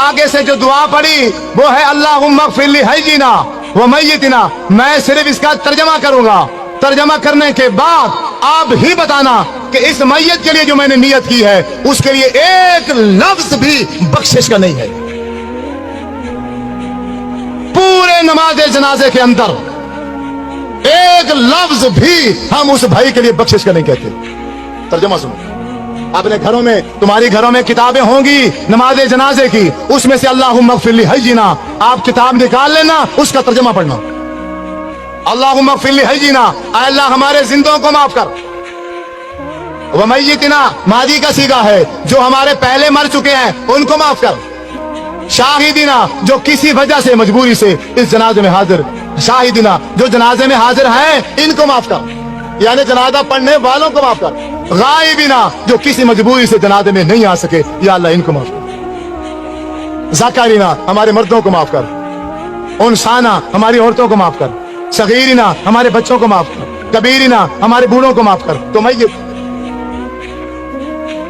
आगे से जो दुआ पड़ी वो है अल्लाहुम्मा इग़फिर ली हय्यिना व मय्यितिना। मैं सिर्फ इसका तर्जमा करूंगा, तर्जमा करने के बाद आप ही बताना कि इस मैयत के लिए जो मैंने नियत की है उसके लिए एक लफ्ज भी बख्शिश का नहीं है। पूरे नमाज जनाजे के अंदर एक लफ्ज भी हम उस भाई के लिए बख्शिश का नहीं कहते। तर्जमा सुनो, अपने घरों में, तुम्हारी घरों में किताबें होंगी नमाज जनाजे की, उसमें से अल्लाहुम्मा इग़फिर ली हय्यिना आप किताब निकाल लेना, उसका तर्जमा पढ़ना। अल्लाहुम्मा इग़फिर ली हय्यिना, ऐ अल्लाह हमारे जिंदों को माफ कर। व मय्यितिना मादी का सीगा है, जो हमारे पहले मर चुके हैं उनको माफ कर। शाहिदीना जो किसी वजह से मजबूरी से इस जनाजे में हाजिर, शाहिदीना जो जनाजे में हाजिर हैं इनको माफ कर, यानी जनाजा पढ़ने वालों को माफ कर। गायबीना जो किसी मजबूरी से जनाजे में नहीं आ सके, या अल्लाह इनको माफ कर। ज़ाकिरीना हमारे मर्दों को माफ कर। उनसाना हमारी औरतों को माफ कर। सगीरीना हमारे बच्चों को माफ कर। कबीरीना हमारे बूढ़ों को माफ कर। तो मैयत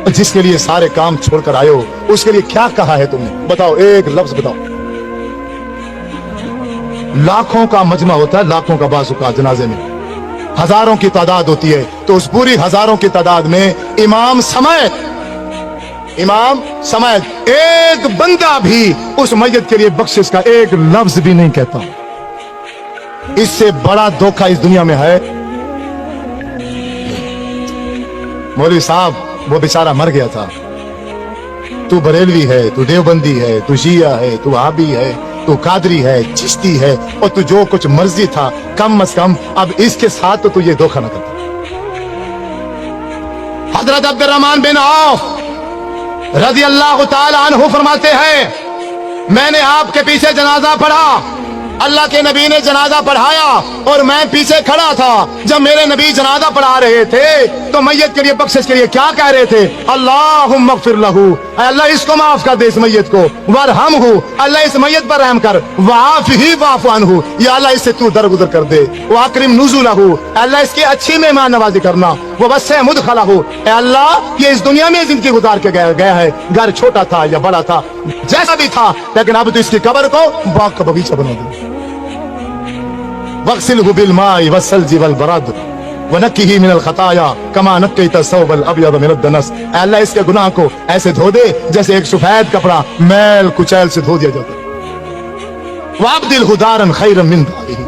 जिसके लिए सारे काम छोड़कर आए हो उसके लिए क्या कहा है तुमने? बताओ, एक लफ्ज बताओ। लाखों का मजमा होता है, लाखों का बाज़ुका जनाजे में हजारों की तादाद होती है, तो उस पूरी हजारों की तादाद में इमाम समेत एक बंदा भी उस मैयत के लिए बख्शिश का एक लफ्ज भी नहीं कहता। इससे बड़ा धोखा इस दुनिया में है। मौलवी साहब वो बेचारा मर गया था, तू बरेलवी है, तू देवबंदी है, तू शिया है, तू वहाबी है, तू कादरी है, चिश्ती है, और तू जो कुछ मर्जी था, कम से कम अब इसके साथ तो तू ये धोखा न करता। हजरत अब्दुर्रहमान बिन औफ रज़ी अल्लाह ताला अन्हु फरमाते हैं, मैंने आपके पीछे जनाजा पढ़ा, अल्लाह के नबी ने जनाजा पढ़ाया और मैं पीछे खड़ा था। जब मेरे नबी जनाजा पढ़ा रहे थे तो मैयत के लिए बख्शिश के लिए क्या कह रहे थे? अल्लाहुम्मा इग़फिर लहू, अल्लाह इसको माफ कर दे, इस मैयत को। वरहमहू, अल्लाह इस मैयत पर रहम कर। वाफ़िही वाफ़ अन्हु, या अल्लाह इससे तू दरगुजर कर दे। वाकरिम नुज़ुलहू, अल्लाह इसकी अच्छी मेहमान नवाजी करना। ववस्सिअ मुदखलहू, अल्लाह ये इस दुनिया में जिंदगी गुजार के गया है, घर छोटा था या बड़ा था, जैसा भी था, लेकिन अब तो इसकी कब्र को बाग का बगीचा बना दे। वग़सिलहु बिलमाइ वस्सल्जि वलबरद वनक्किही मिनल खताया कमा नक्कैत सौबल अब्यद मिनद दनस, अल्लाह इसके गुनाह को ऐसे धो दे जैसे एक सफेद कपड़ा मैल कुचैल से धो दिया जाता है। वअब्दिलहु दारन खैरन मिन दारिही,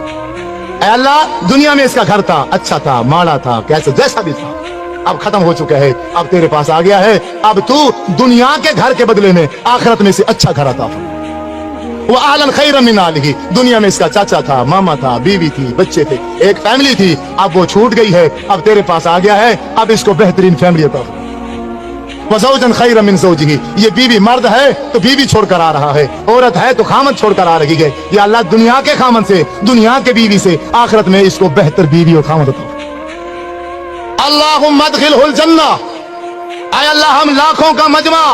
अल्लाह दुनिया में इसका घर था, अच्छा था, माड़ा था, कैसे जैसा भी था, अब खत्म हो चुका है, अब तेरे पास आ गया है, अब तू दुनिया के घर के बदले में आखिरत में से अच्छा घर आता। वो आलन खैरन मिन आलिही, दुनिया में इसका चाचा था, मामा था, बीवी थी, बच्चे थे, एक फैमिली थी, अब वो छूट गई है, अब तेरे पास आ गया है, अब इसको बेहतरीन फैमिली अता। वज़ौजन खैरन मिन ज़ौजिही, ये बीवी मर्द है तो बीवी छोड़कर आ रहा है, औरत है तो खामद छोड़कर आ रही है। या अल्लाह दुनिया के खामद से, दुनिया के बीवी से आखिरत में इसको बेहतर बीवी और खामद अता। अल्लाहुम्मा अदखिलहुल जन्ना, ऐ अल्लाह हम लाखों का मजमा,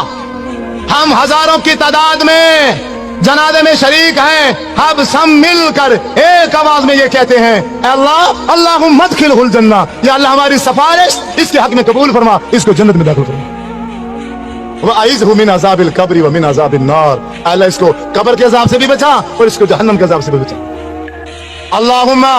हम हजारों की तादाद में जनाजे में शरीक हैं, अब सब मिलकर एक आवाज में ये कहते हैं, अल्लाह अल्लाहुम्मा अदखिलहुल जन्ना, या अल्लाह हमारी सिफारिश इसके हक में कबूल फरमा, इसको जन्नत में दाखिल फरमा। वअइज़हु मिन अज़ाबिल क़ब्रि व मिन अज़ाबिन नार, अल्लाह इसको कब्र के अज़ाब से भी बचा और इसको जहन्नम के अज़ाब से भी बचा। अल्लाहुम्मा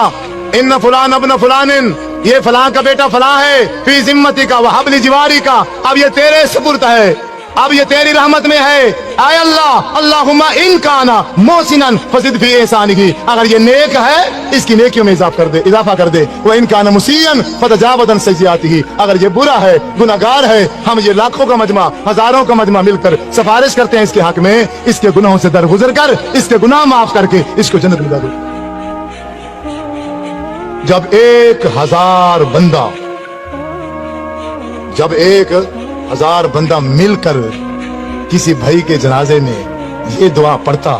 इन्न फलान इब्न फलानिन, ये फलां का बेटा फलां है, फी ज़िम्मतिका व हब्लि जिवारी का, अब ये तेरे सुपुर्द है, अब ये तेरी रहमत में है। आय अल्लाह अल्लाहुम्मा इन काना मोहसिनन फज़िद फी एहसानिही, अगर ये नेक है इसकी नेकियों में इजाफा कर दे। व इन काना मुसीअन फतजावज़ अन सय्यिआतिही, अगर ये बुरा है, गुनाहगार है, हम ये लाखों का मजमा, हजारों का मजमा मिलकर सिफारिश करते हैं इसके हक में, इसके गुनाहों से दरगुजर कर, इसके गुनाह माफ करके इसको जन्नत में दाखिल। जब 1000 बंदा, जब 1000 बंदा मिलकर किसी भाई के जनाजे में ये दुआ पढ़ता,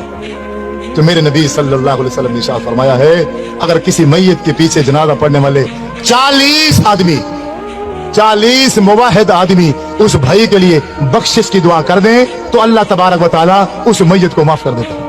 तो मेरे नबी सल्लल्लाहु अलैहि वसल्लम ने इरशाद फरमाया है, अगर किसी मैयत के पीछे जनाजा पढ़ने वाले 40 आदमी, 40 मुवाहिद आदमी उस भाई के लिए बख्शिश की दुआ कर दें, तो अल्लाह तबारक व तआला उस मैयत को माफ कर देता है।